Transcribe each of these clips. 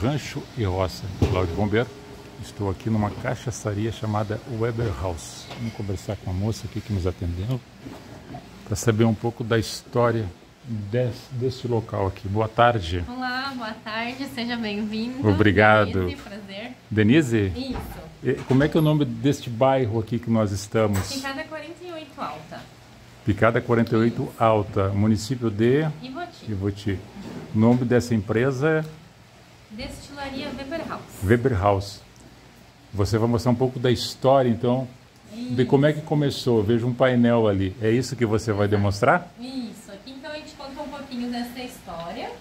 Rancho e Roça, Cláudio Bombeiro. Estou aqui numa cachaçaria chamada Weber House. Vamos conversar com a moça aqui que nos atendeu para saber um pouco da história deste local aqui. Boa tarde. Olá, boa tarde, seja bem-vindo. Obrigado. Denise, prazer. Denise? Isso. Como é que é o nome deste bairro aqui que nós estamos? Picada 48 Alta. Picada 48 Alta, município de Ivoti. Ivoti. O nome dessa empresa é Destilaria Weber House. Weber House. Você vai mostrar um pouco da história, então, de como é que começou. Eu vejo um painel ali. É isso que você vai demonstrar? Isso. Aqui então a gente conta um pouquinho dessa história,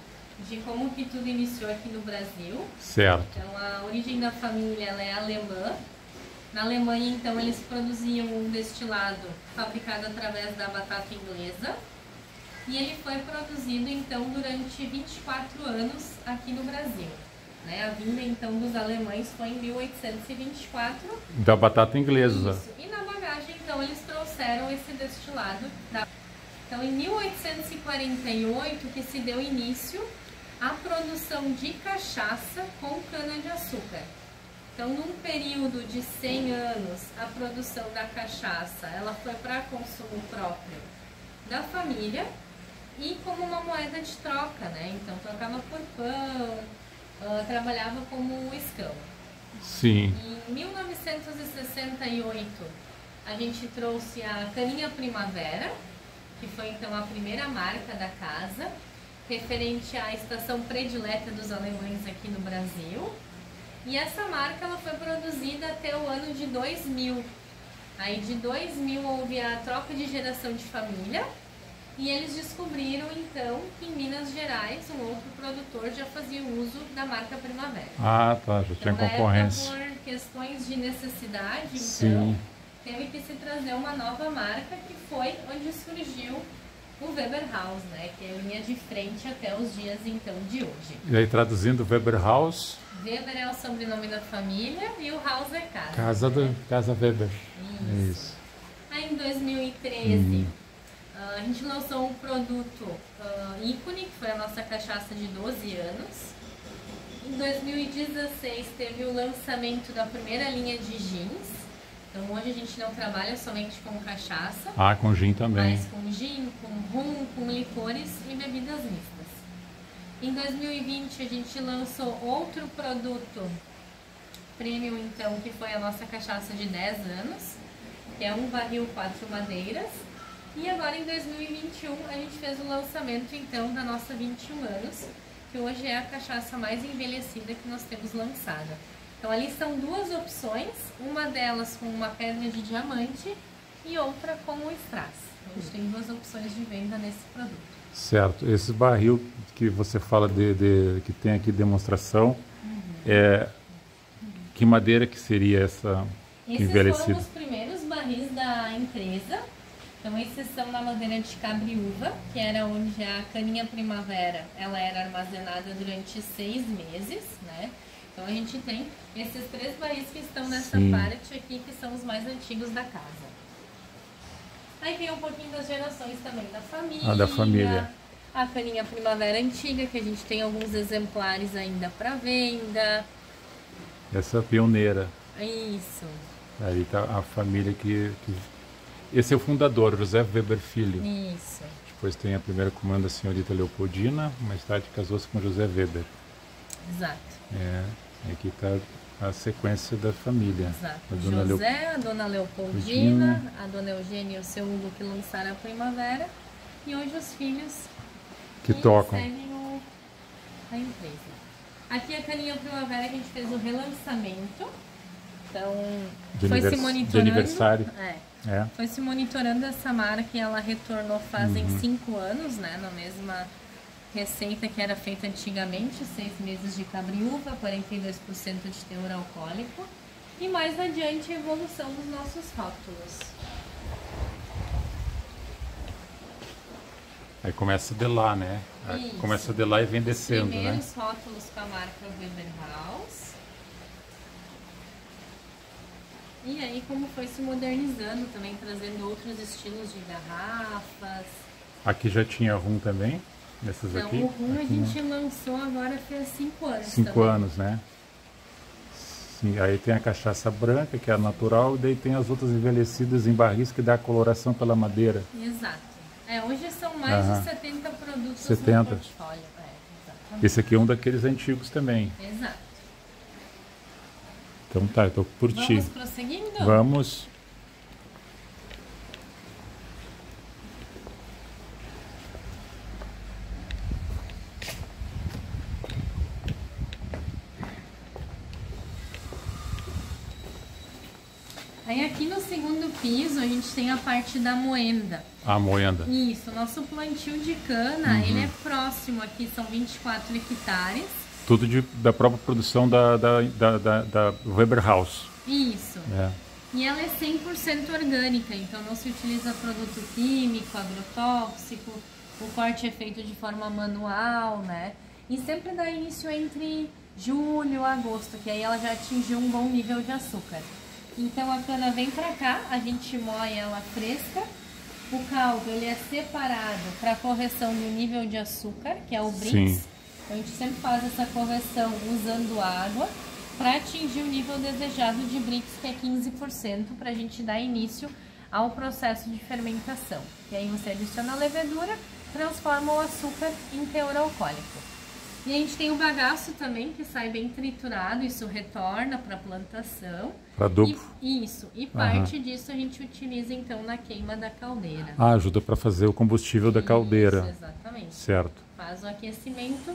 de como que tudo iniciou aqui no Brasil. Certo. Então a origem da família ela é alemã. Na Alemanha então eles produziam um destilado fabricado através da batata inglesa. E ele foi produzido então durante 24 anos aqui no Brasil. A vinda então dos alemães foi em 1824. Da batata inglesa. Isso. E na bagagem então eles trouxeram esse destilado. Então em 1848 que se deu início à produção de cachaça com cana-de-açúcar. Então num período de 100 anos a produção da cachaça ela foi para consumo próprio da família e como uma moeda de troca, Então trocava por pão, trabalhava como escravo. Sim. Em 1968 a gente trouxe a Caninha Primavera, que foi então a primeira marca da casa, referente à estação predileta dos alemães aqui no Brasil. E essa marca ela foi produzida até o ano de 2000. Aí de 2000 houve a troca de geração de família. E eles descobriram então que em Minas Gerais um outro produtor já fazia uso da marca Primavera. Ah, tá, já tinha concorrência. Época, por questões de necessidade, então, sim, teve que se trazer uma nova marca que foi onde surgiu o Weber House, que é a linha de frente até os dias então de hoje. E aí traduzindo Weber House? Weber é o sobrenome da família e o House é casa. Casa Weber. Isso. Aí em 2013... a gente lançou um produto ícone, que foi a nossa cachaça de 12 anos. Em 2016 teve o lançamento da primeira linha de gins. Então hoje a gente não trabalha somente com cachaça. Ah, com gin também. Mas com gin, com rum, com licores e bebidas mistas. Em 2020 a gente lançou outro produto premium, então, que foi a nossa cachaça de 10 anos, que é um barril 4 madeiras. E agora em 2021 a gente fez o lançamento então da nossa 21 anos, que hoje é a cachaça mais envelhecida que nós temos lançada. Então ali são duas opções, uma delas com uma pedra de diamante e outra com o strass. A gente tem duas opções de venda nesse produto. Certo. Esse barril que você fala que tem aqui demonstração, que madeira que seria essa envelhecida? Esses foram os primeiros barris da empresa. Então esses são na madeira de cabriúva, que era onde a caninha primavera ela era armazenada durante 6 meses, Então a gente tem esses 3 barris que estão nessa parte aqui, que são os mais antigos da casa. Aí vem um pouquinho das gerações também da família. Ah, da família. A caninha primavera antiga, que a gente tem alguns exemplares ainda para venda. Essa pioneira. Isso. Aí está a família que... Esse é o fundador, José Weber Filho. Isso. Depois tem a primeira comanda, a senhorita Leopoldina, mais tarde casou-se com José Weber. Exato. Aqui está a sequência da família. Exato. A dona José, a dona Leopoldina, a dona Eugênia e o seu Hugo que lançaram a Primavera. E hoje os filhos que tocam seguem a empresa. Aqui a caninha Primavera que a gente fez o relançamento. Então, foi se monitorando. De aniversário. Foi se monitorando essa marca e ela retornou fazem 5 anos, na mesma receita que era feita antigamente, 6 meses de cabriúva, 42% de teor alcoólico. E mais adiante a evolução dos nossos rótulos. Aí começa de lá, Começa de lá e vem descendo, Os primeiros rótulos com a marca Weber House. E aí como foi se modernizando também, trazendo outros estilos de garrafas. Aqui já tinha rum também? Essas Então, aqui? o rum a Aqui, né? gente lançou agora faz 5 anos 5 também. anos, né? Sim, aí tem a cachaça branca, que é a natural, e daí tem as outras envelhecidas em barris que dá a coloração pela madeira. Exato. Hoje são mais de 70 produtos 70. no portfólio. Exatamente. Esse aqui é um daqueles antigos também. Exato. Então tá, eu tô por ti. Vamos prosseguindo? Vamos. Aí aqui no segundo piso a gente tem a parte da moenda. A moenda. Isso, nosso plantio de cana, ele é próximo aqui, são 24 hectares. Tudo da própria produção da Weber House. Isso. É. E ela é 100% orgânica, então não se utiliza produto químico, agrotóxico, o corte é feito de forma manual, né? E sempre dá início entre julho e agosto, que aí ela já atingiu um bom nível de açúcar. Então a cana vem pra cá, a gente moe ela fresca, o caldo ele é separado para correção do nível de açúcar, que é o Brix. Sim. Então a gente sempre faz essa correção usando água para atingir o nível desejado de Brix, que é 15%, para a gente dar início ao processo de fermentação. E aí você adiciona a levedura, transforma o açúcar em teor alcoólico. E a gente tem o bagaço também, que sai bem triturado, isso retorna para a plantação. Para adubo. E parte disso a gente utiliza então na queima da caldeira. Ah, ajuda para fazer o combustível da caldeira. Isso, exatamente. Certo. Faz o aquecimento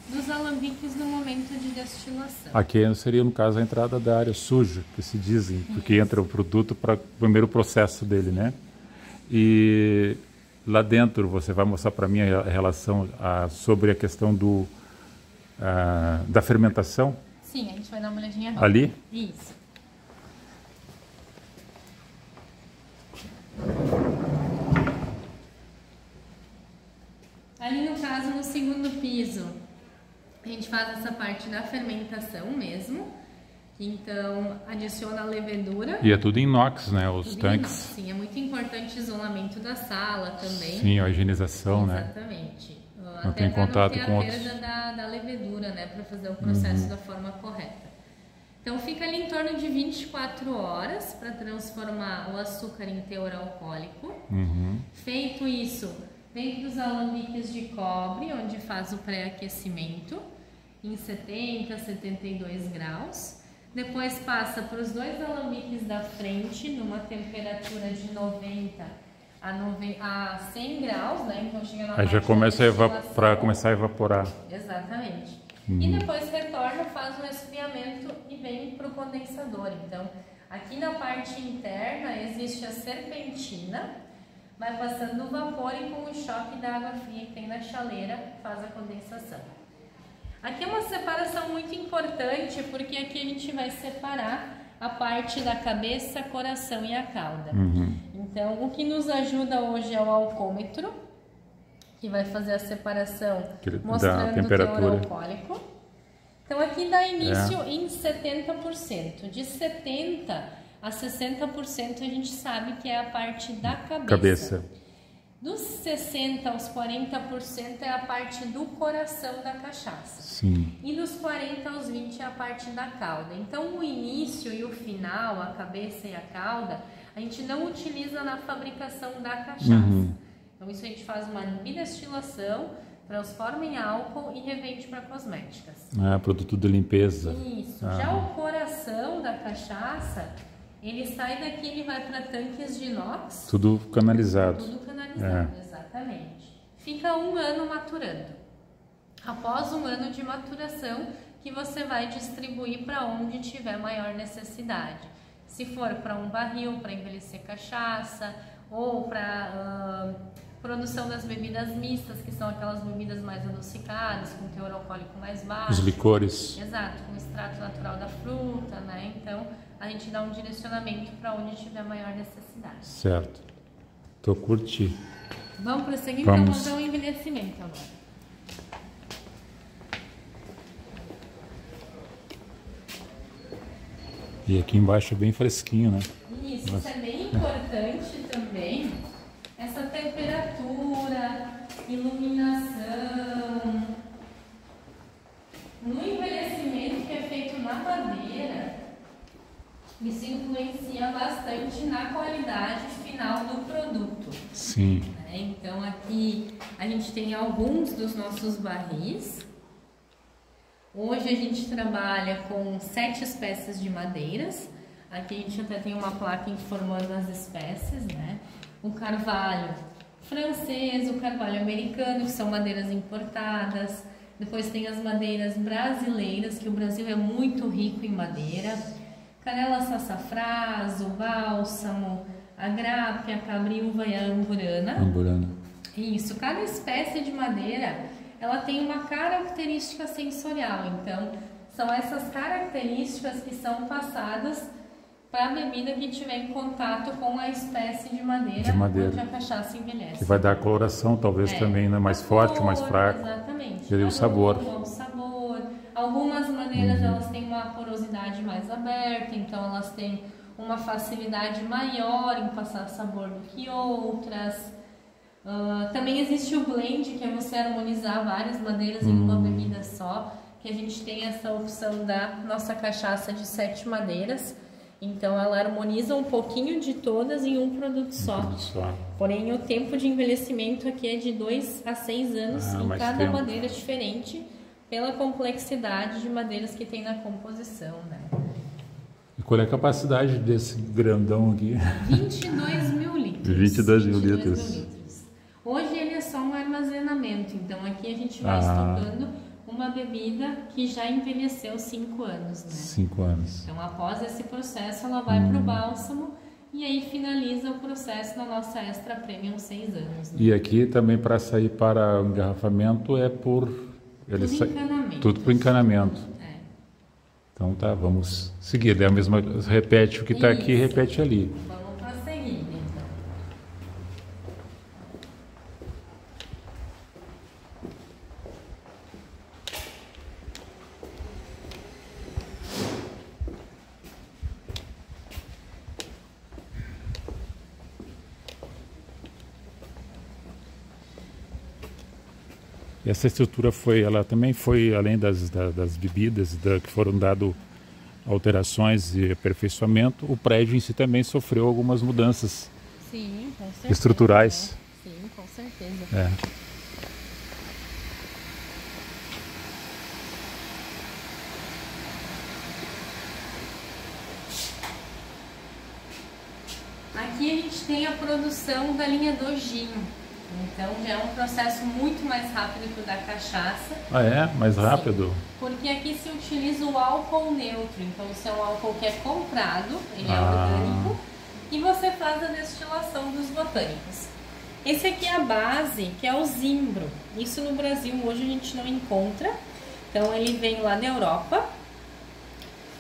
dos alambiques no momento de destilação. Aqui seria, no caso, a entrada da área suja, que se dizem, porque entra o produto para o primeiro processo dele, né? E lá dentro você vai mostrar para mim a relação sobre a questão da fermentação? Sim, a gente vai dar uma olhadinha agora. Ali? Isso. Ali no caso, no segundo piso, a gente faz essa parte da fermentação mesmo. Então, adiciona a levedura. E é tudo em inox, né? Os Tudo tanques. Sim, é muito importante o isolamento da sala também. Sim, a higienização, né? Exatamente. Não Até tem para contato não ter com a perda da levedura, né? Para fazer o processo da forma correta. Então, fica ali em torno de 24 horas para transformar o açúcar em teor alcoólico. Feito isso, vem para os alambiques de cobre, onde faz o pré-aquecimento, em 70, 72 graus. Depois passa para os 2 alambiques da frente, numa temperatura de 90 a 100 graus, né? Então chega na Aí já parte começa da para começar a evaporar. Exatamente. E depois retorna, faz um esfriamento e vem para o condensador. Então, aqui na parte interna existe a serpentina, vai passando o vapor e com o choque da água fria que tem na chaleira faz a condensação. Aqui é uma separação muito importante, porque aqui a gente vai separar a parte da cabeça, coração e a cauda. Então, o que nos ajuda hoje é o alcômetro, que vai fazer a separação mostrando o teor alcoólico. Então, aqui dá início em 70%. De 70% a 60% a gente sabe que é a parte da cabeça. Dos 60% aos 40% é a parte do coração da cachaça. Sim. E dos 40% aos 20% é a parte da cauda. Então, o início e o final, a cabeça e a cauda, a gente não utiliza na fabricação da cachaça. Então, isso a gente faz uma bidestilação, transforma em álcool e revende para cosméticas. Produto de limpeza. Isso. Já o coração da cachaça, ele sai daqui, ele vai para tanques de inox. Tudo canalizado. Tudo canalizado, exatamente. Fica 1 ano maturando. Após 1 ano de maturação, que você vai distribuir para onde tiver maior necessidade. Se for para um barril, para envelhecer cachaça, ou para produção das bebidas mistas, que são aquelas bebidas mais adocicadas, com teor alcoólico mais baixo. Os licores. Exato, com extrato natural da fruta, né? Então, a gente dá um direcionamento para onde tiver maior necessidade. Certo. Tô curtindo. Vamos prosseguir, então vamos fazer o envelhecimento agora. E aqui embaixo é bem fresquinho, né? Isso é bem importante também, essa temperatura, iluminação, Isso influencia bastante na qualidade final do produto. Sim. Então aqui a gente tem alguns dos nossos barris. Hoje a gente trabalha com 7 espécies de madeiras. Aqui a gente até tem uma placa informando as espécies, né? O carvalho francês, o carvalho americano, que são madeiras importadas. Depois tem as madeiras brasileiras, que o Brasil é muito rico em madeira. Canela sassafrás, o bálsamo, a grápia, a cabriúva e a amburana. Amburana. Isso, cada espécie de madeira, ela tem uma característica sensorial. Então, são essas características que são passadas para a bebida que tiver em contato com a espécie de madeira onde a cachaça envelhece. Que vai dar a coloração, talvez também, né? Mais forte, mais fraco. Exatamente. E o sabor. O sabor. Algumas madeiras elas têm uma porosidade mais aberta, então elas têm uma facilidade maior em passar sabor do que outras. Também existe o blend, que é você harmonizar várias madeiras em uma bebida só, que a gente tem essa opção da nossa cachaça de 7 madeiras. Então ela harmoniza um pouquinho de todas em um produto só. Porém o tempo de envelhecimento aqui é de 2 a 6 anos em cada madeira diferente, pela complexidade de madeiras que tem na composição, né? E qual é a capacidade desse grandão aqui? 22 mil litros. 22 mil litros. Hoje ele é só um armazenamento, então aqui a gente vai estocando uma bebida que já envelheceu 5 anos, né? 5 anos. Então após esse processo ela vai para o bálsamo e aí finaliza o processo na nossa Extra Premium 6 anos. Né? E aqui também para sair para o engarrafamento é por... encanamento. Tudo por encanamento. Então tá, vamos seguir. É a mesma, repete o que está aqui, repete ali. Vamos para seguir, então. E essa estrutura ela também foi, além das bebidas que foram dado alterações e aperfeiçoamento, o prédio em si também sofreu algumas mudanças. Sim, com certeza, estruturais. Né? Sim, com certeza. Aqui a gente tem a produção da linha do gin. Então já é um processo muito mais rápido que o da cachaça. Ah, é? Mais rápido? Sim, porque aqui se utiliza o álcool neutro. Então isso é um álcool que é comprado, ele é orgânico, e você faz a destilação dos botânicos. Esse aqui é a base, que é o zimbro. Isso no Brasil hoje a gente não encontra. Então ele vem lá da Europa.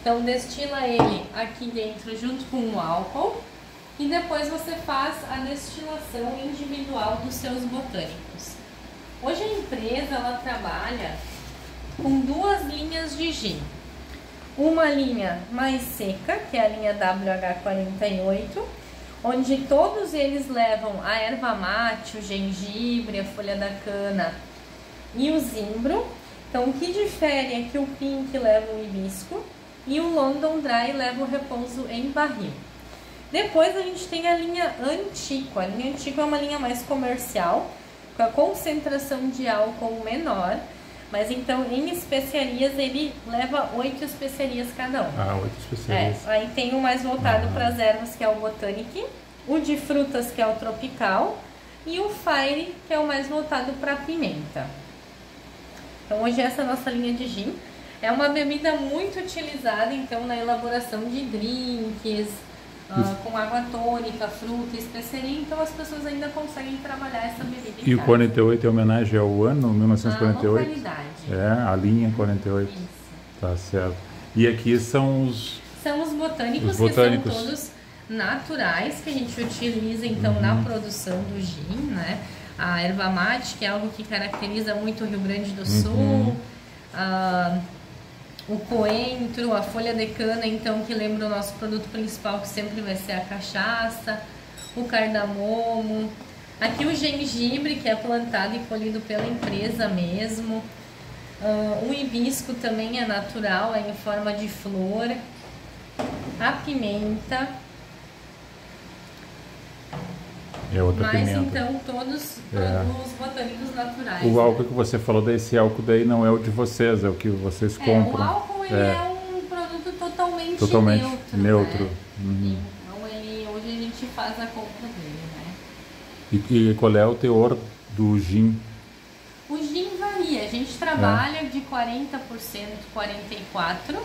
Então destila ele aqui dentro junto com o álcool. E depois você faz a destilação individual dos seus botânicos. Hoje a empresa ela trabalha com 2 linhas de gin. Uma linha mais seca, que é a linha WH48, onde todos eles levam a erva mate, o gengibre, a folha da cana e o zimbro. Então o que difere é que o pink leva o hibisco e o London Dry leva o repouso em barril. Depois a gente tem a linha Antico. A linha Antico é uma linha mais comercial, com a concentração de álcool menor, mas então em especiarias ele leva 8 especiarias cada um. 8 especiarias. Aí tem o mais voltado para as ervas, que é o Botanic, o de frutas, que é o Tropical, e o Fire, que é o mais voltado para a pimenta. Então hoje essa é a nossa linha de gin. É uma bebida muito utilizada então na elaboração de drinks, com água tônica, fruta, especiaria, então as pessoas ainda conseguem trabalhar essa bebida em E casa. o 48 é homenagem ao ano, 1948? A localidade. É, a linha 48. Isso. Tá certo. E aqui são os... São os botânicos, Os botânicos. que são todos naturais, que a gente utiliza então na produção do gin, né? A erva mate, que é algo que caracteriza muito o Rio Grande do Sul, o coentro, a folha de cana, então, que lembra o nosso produto principal, que sempre vai ser a cachaça, o cardamomo, aqui o gengibre, que é plantado e colhido pela empresa mesmo, o hibisco também é natural, é em forma de flor, a pimenta. É outra Mas pimenta. então todos produtos botânicos naturais. O álcool que você falou desse álcool daí não é o de vocês, é o que vocês compram. O álcool ele é um produto totalmente neutro. Né? Uhum. Então hoje a gente faz a compra dele, né? E qual é o teor do gin? O gin varia, a gente trabalha de 40%, 44%,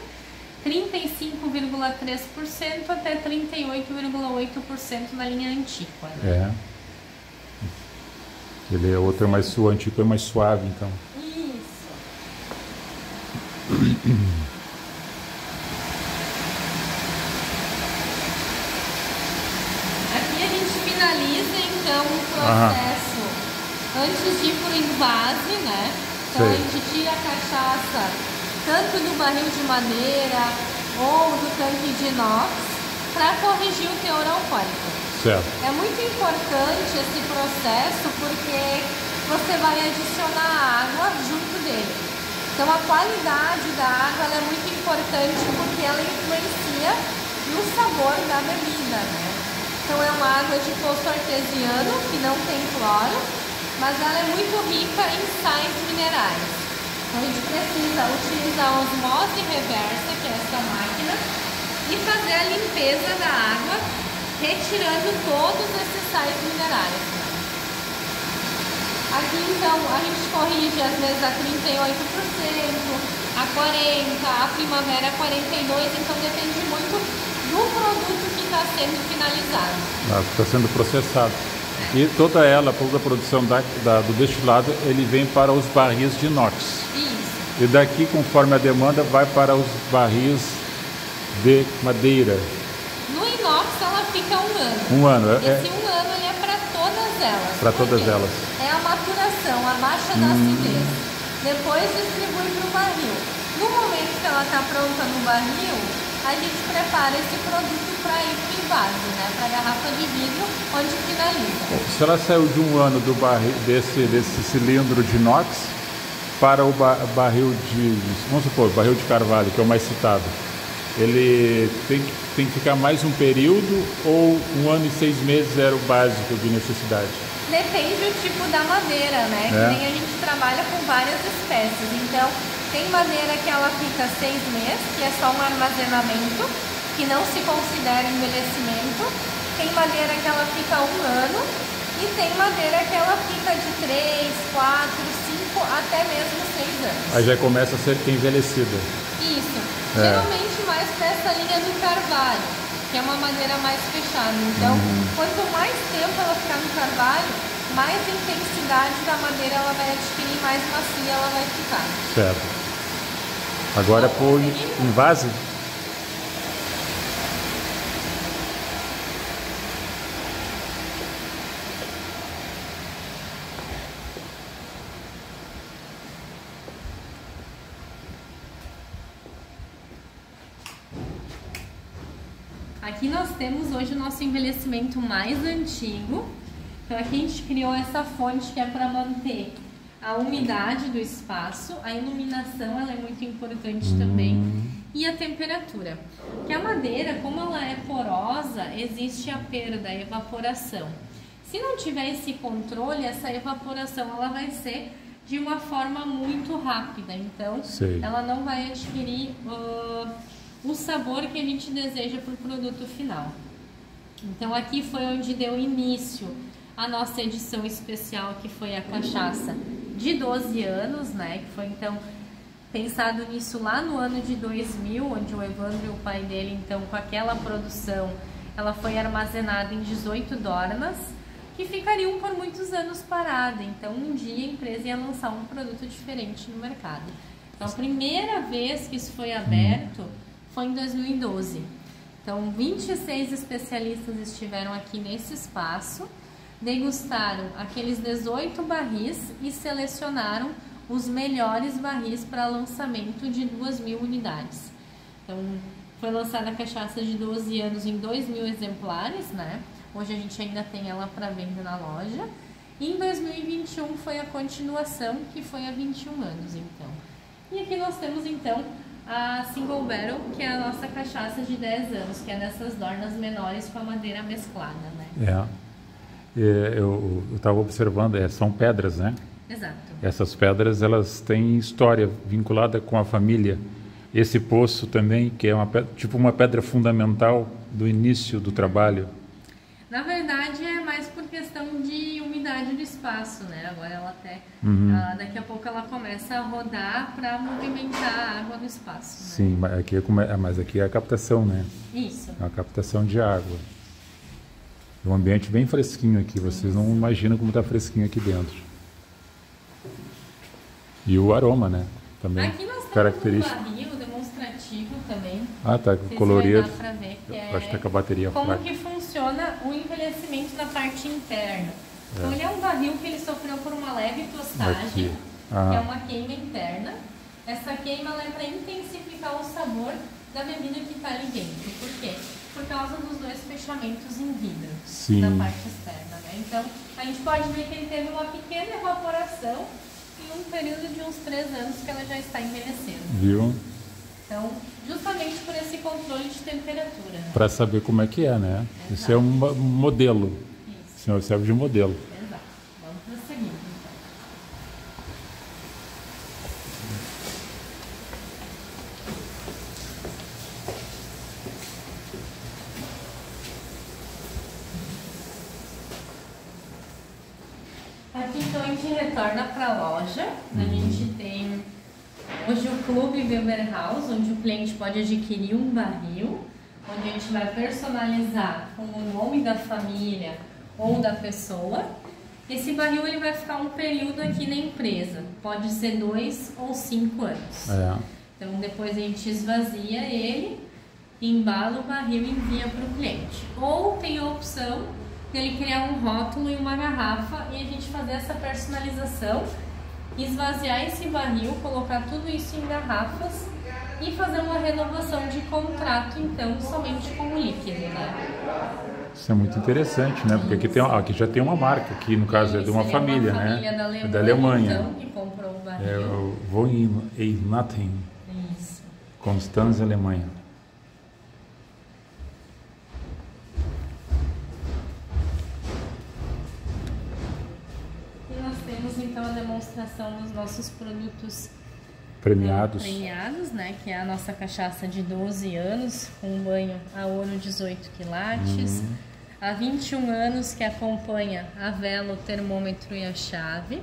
35,3% até 38,8% na linha Antiqua. Né? Ele é outro, o Antiqua é mais suave, então. Isso. Aqui a gente finaliza então o processo antes de ir para o envase, né? Então a gente tira a cachaça tanto do barril de madeira ou do tanque de inox para corrigir o teor alcoólico. Certo. É muito importante esse processo porque você vai adicionar água junto dele. Então a qualidade da água ela é muito importante porque ela influencia no sabor da bebida, né? Então é uma água de poço artesiano que não tem cloro, mas ela é muito rica em sais minerais. Então a gente precisa utilizar a osmose reversa, que é essa máquina, e fazer a limpeza da água, retirando todos esses sais minerais. Aqui então a gente corrige às vezes a 38%, a 40%, a primavera 42%, então depende muito do produto que está sendo finalizado. Está sendo processado. E toda a produção do destilado, ele vem para os barris de inox. Isso. E daqui, conforme a demanda, vai para os barris de madeira. No inox ela fica 1 ano. 1 ano. Esse 1 ano ele é para todas elas. Para todas elas. É a maturação, a baixa da acidez. Depois distribui para o barril. No momento que ela está pronta no barril, a gente prepara esse produto para ir para o envase, né? Para a garrafa de vidro, onde finaliza. Se ela saiu de 1 ano do barril, desse cilindro de inox para o barril de, vamos supor, barril de carvalho, que é o mais citado, ele tem que ficar mais um período ou 1 ano e 6 meses era o básico de necessidade? Depende do tipo da madeira, né? Que nem a gente trabalha com várias espécies. Então, tem madeira que ela fica 6 meses, que é só um armazenamento, que não se considera envelhecimento. Tem madeira que ela fica 1 ano e tem madeira que ela fica de 3, 4, 5, até mesmo 6 anos. Aí já começa a ser envelhecida. Isso. Geralmente mais para essa linha do carvalho, que é uma madeira mais fechada. Então, quanto mais tempo ela ficar no carvalho, mais intensidade da madeira ela vai adquirir, mais macia ela vai ficar. Certo. Agora põe em vase? Aqui nós temos hoje o nosso envelhecimento mais antigo. Então aqui a gente criou essa fonte que é para manter a umidade do espaço, a iluminação ela é muito importante também e a temperatura. Porque a madeira, como ela é porosa, existe a perda, a evaporação. Se não tiver esse controle, essa evaporação ela vai ser de uma forma muito rápida, então ela não vai adquirir o sabor que a gente deseja para o produto final. Então aqui foi onde deu início a nossa edição especial, que foi a cachaça de 12 anos, né? Que foi então pensado nisso lá no ano de 2000, onde o Evandro e o pai dele, então com aquela produção, ela foi armazenada em 18 dornas, que ficariam por muitos anos parada. Então um dia a empresa ia lançar um produto diferente no mercado. Então a primeira vez que isso foi aberto foi em 2012. Então 26 especialistas estiveram aqui nesse espaço, degustaram aqueles 18 barris e selecionaram os melhores barris para lançamento de 2.000 unidades. Então, foi lançada a cachaça de 12 anos em 2.000 exemplares, né? Hoje a gente ainda tem ela para venda na loja. E em 2021 foi a continuação, que foi há 21 anos, então. E aqui nós temos, então, a Single Barrel, que é a nossa cachaça de 10 anos, que é dessas dornas menores com a madeira mesclada, né? Eu estava observando, são pedras, né? Exato. Essas pedras, elas têm história vinculada com a família. Esse poço também, que é tipo uma pedra fundamental do início do trabalho. Na verdade, é mais por questão de umidade do espaço, né? Agora ela até, daqui a pouco ela começa a rodar para movimentar a água no espaço. Né? Sim, mas aqui é a captação, né? Isso. É a captação de água. É um ambiente bem fresquinho aqui, vocês não imaginam como está fresquinho aqui dentro. E o aroma, né? Também. Aqui nós temos característico. um barril demonstrativo também. Ah, tá, colorido. Dá pra ver que acho que tá com a bateria como fraca. que funciona o envelhecimento na parte interna. Então ele é um barril que ele sofreu por uma leve tostagem, que é uma queima interna. Essa queima ela é para intensificar o sabor da bebida que está ali dentro. Por quê? Por causa dos dois fechamentos em vidro na parte externa. Né? Então a gente pode ver que ele teve uma pequena evaporação em um período de uns 3 anos que ela já está envelhecendo. Viu? Então, justamente por esse controle de temperatura. Né? Para saber como é que é, né? Exato. Isso é um modelo. Isso. O senhor serve de modelo. Exato. Vamos prosseguir, então. Aqui, então, a gente retorna para a loja. A gente tem hoje o Clube Weber House, onde o cliente pode adquirir um barril, onde a gente vai personalizar com o nome da família ou da pessoa. Esse barril ele vai ficar um período aqui na empresa, pode ser 2 ou 5 anos. Então depois a gente esvazia ele, embala o barril e envia para o cliente. Ou tem a opção de ele criar um rótulo e uma garrafa e a gente fazer essa personalização, esvaziar esse barril, colocar tudo isso em garrafas e fazer uma renovação de contrato, então, somente com o líquido, né? Isso é muito interessante, né? Porque aqui já tem uma marca, que no caso é de uma família, né? Da Alemanha, então, que comprou o barril. É o Von Einaten, Constanza, Alemanha. Então a demonstração dos nossos produtos premiados, né, que é a nossa cachaça de 12 anos com banho a ouro 18 quilates, há 21 anos que acompanha a vela, o termômetro e a chave.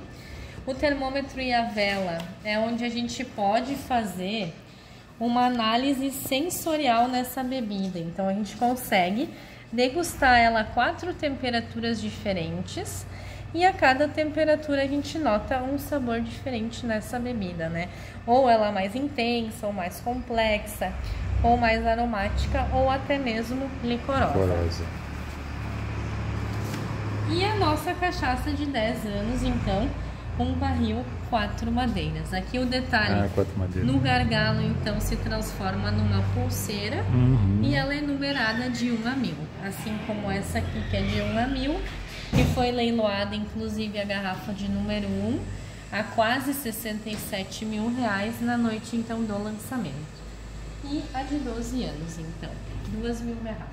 O termômetro e a vela é onde a gente pode fazer uma análise sensorial nessa bebida, então a gente consegue degustar ela a 4 temperaturas diferentes. E a cada temperatura a gente nota um sabor diferente nessa bebida, né? Ou ela mais intensa, ou mais complexa, ou mais aromática, ou até mesmo licorosa. E a nossa cachaça de 10 anos, então, um barril 4 madeiras. Aqui o detalhe, 4 madeiras. No gargalo, então, se transforma numa pulseira e ela é numerada de 1 a 1000. Assim como essa aqui, que é de 1 a 1000. Que foi leiloada, inclusive, a garrafa de número 1 a quase R$67 mil na noite, então, do lançamento. E a de 12 anos, então, 2.000 garrafas.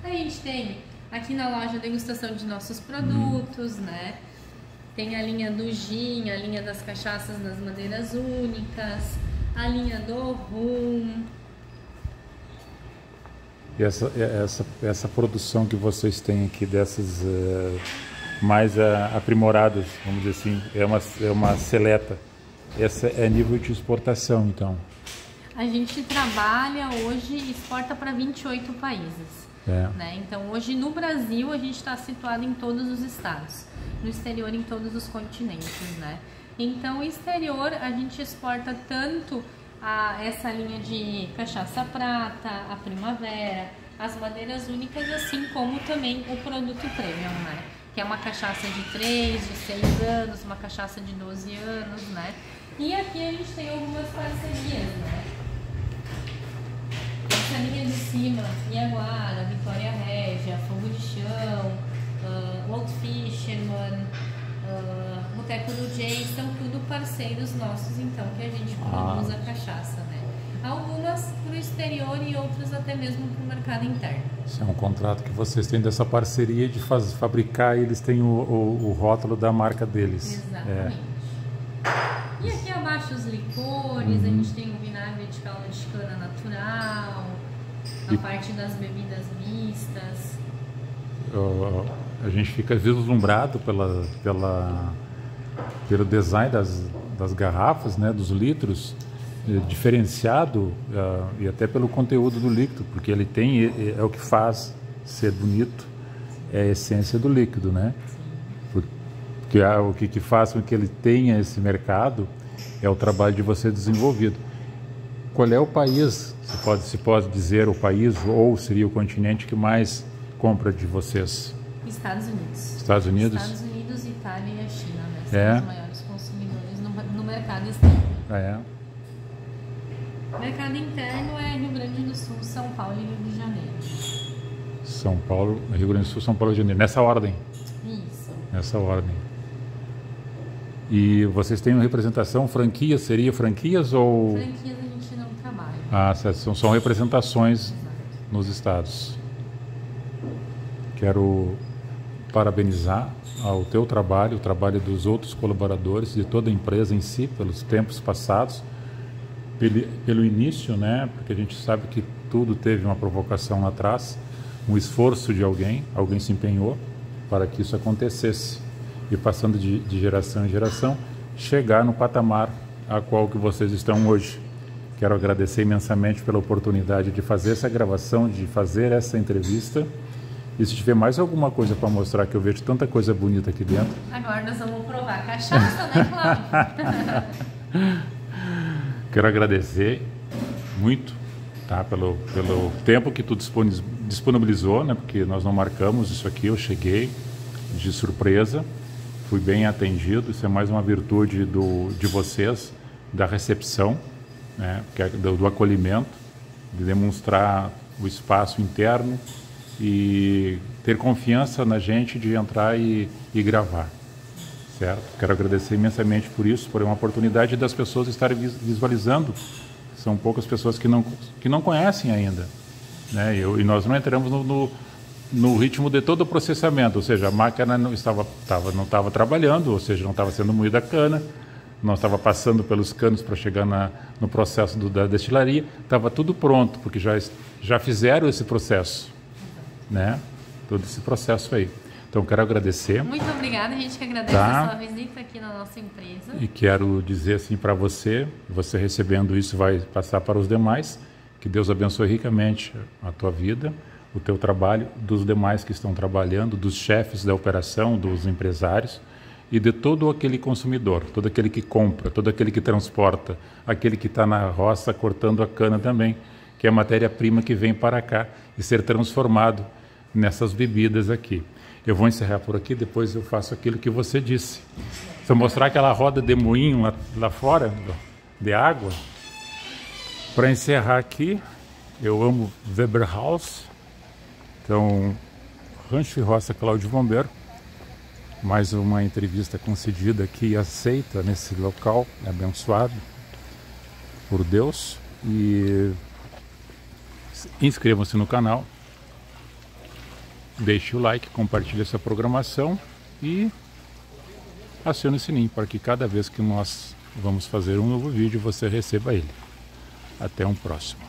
Aí a gente tem aqui na loja a degustação de nossos produtos, né? Tem a linha do gin, a linha das cachaças das madeiras únicas, a linha do rum. E essa produção que vocês têm aqui dessas mais aprimoradas, vamos dizer assim, é uma seleta. Essa é nível de exportação, então? A gente trabalha hoje e exporta para 28 países. Né? Então hoje no Brasil a gente está situado em todos os estados, no exterior em todos os continentes, né? Então o exterior a gente exporta tanto essa linha de cachaça prata, a primavera, as madeiras únicas, assim como também o produto premium, né? Que é uma cachaça de 3, de 6 anos, uma cachaça de 12 anos, né? E aqui a gente tem algumas parcerias, né? Essa linha de cima, Iaguara, Vitória Régia, Fogo de Chão, Old Fisherman, Boteco do Jay, são tudo parceiros nossos, então, que a gente produz a cachaça, né? Algumas para o exterior e outras até mesmo para o mercado interno. Isso é um contrato que vocês têm dessa parceria de fabricar, e eles têm o rótulo da marca deles. Exatamente. E aqui abaixo os licores, a gente tem o vinagre de calda de cana natural, a parte das bebidas mistas. A gente fica vislumbrado pelo design das garrafas, né, dos litros, diferenciado, e até pelo conteúdo do líquido, porque ele tem, é o que faz ser bonito, é a essência do líquido, né? Porque o que faz com que ele tenha esse mercado é o trabalho de você desenvolvido. Qual é o país, se pode dizer o país, ou seria o continente que mais compra de vocês? Estados Unidos. Estados Unidos? Estados Unidos, Itália e a China, né? São os maiores consumidores no mercado externo. Mercado interno é Rio Grande do Sul, São Paulo e Rio de Janeiro. São Paulo, Rio Grande do Sul, São Paulo e Rio de Janeiro. Nessa ordem? Isso. Nessa ordem. E vocês têm uma representação, franquias? Seria franquias ou... Franquias a gente não trabalha. Ah, certo. São representações nos estados. Quero parabenizar ao teu trabalho, o trabalho dos outros colaboradores, de toda a empresa em si, pelos tempos passados, pelo início, né? Porque a gente sabe que tudo teve uma provocação lá atrás, um esforço de alguém se empenhou para que isso acontecesse, e passando de geração em geração, chegar no patamar a qual que vocês estão hoje. Quero agradecer imensamente pela oportunidade de fazer essa gravação, de fazer essa entrevista. E se tiver mais alguma coisa para mostrar, que eu vejo tanta coisa bonita aqui dentro. Agora nós vamos provar a cachaça, né, Cláudio? Quero agradecer muito, tá, pelo tempo que tu disponibilizou, né, porque nós não marcamos isso aqui, eu cheguei de surpresa, fui bem atendido. Isso é mais uma virtude de vocês, da recepção, né, que é do acolhimento, de demonstrar o espaço interno e ter confiança na gente de entrar e gravar, certo? Quero agradecer imensamente por isso, por uma oportunidade das pessoas estarem visualizando. São poucas pessoas que não conhecem ainda, né? E nós não entramos no ritmo de todo o processamento, ou seja, a máquina não estava trabalhando, ou seja, não estava sendo moída a cana, não estava passando pelos canos para chegar no processo da destilaria, estava tudo pronto, porque já fizeram esse processo, né? Todo esse processo aí. Então, quero agradecer. Muito obrigada, a gente que agradece a sua visita aqui na nossa empresa. E quero dizer assim para você recebendo isso vai passar para os demais, que Deus abençoe ricamente a tua vida, o teu trabalho, dos demais que estão trabalhando, dos chefes da operação, dos empresários e de todo aquele consumidor, todo aquele que compra, todo aquele que transporta, aquele que está na roça cortando a cana também, que é a matéria-prima que vem para cá e ser transformado nessas bebidas aqui. Eu vou encerrar por aqui, depois eu faço aquilo que você disse. Se eu mostrar aquela roda de moinho lá fora, de água, para encerrar aqui, eu amo Weber House. Então, Rancho e Roça Cláudio Bombeiro, mais uma entrevista concedida aqui e aceita nesse local, abençoado por Deus. E inscrevam-se no canal, deixe o like, compartilhe essa programação e acione o sininho para que cada vez que nós vamos fazer um novo vídeo você receba ele. Até um próximo.